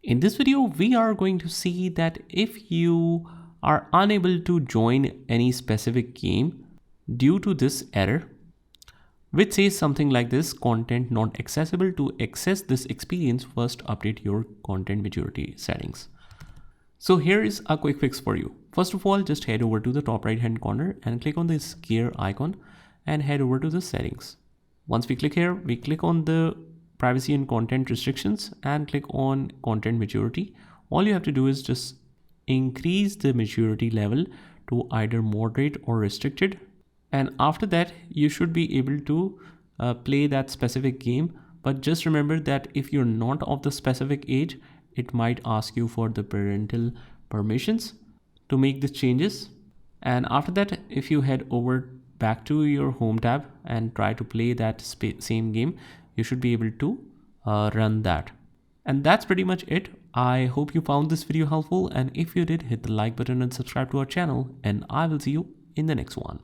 In this video, we are going to see that if you are unable to join any specific game due to this error, which says something like this: content not accessible. To access this experience, first update your content maturity settings. So here is a quick fix for you. First of all, just head over to the top right hand corner and click on this gear icon and head over to the settings. Once we click here, we click on the privacy and content restrictions and click on content maturity. All you have to do is just increase the maturity level to either moderate or restricted. And after that, you should be able to play that specific game. But just remember that if you're not of the specific age, it might ask you for the parental permissions to make the changes. And after that, if you head over back to your home tab and try to play that same game, you should be able to run that. And that's pretty much it. I hope you found this video helpful, and if you did, hit the like button and subscribe to our channel, and I will see you in the next one.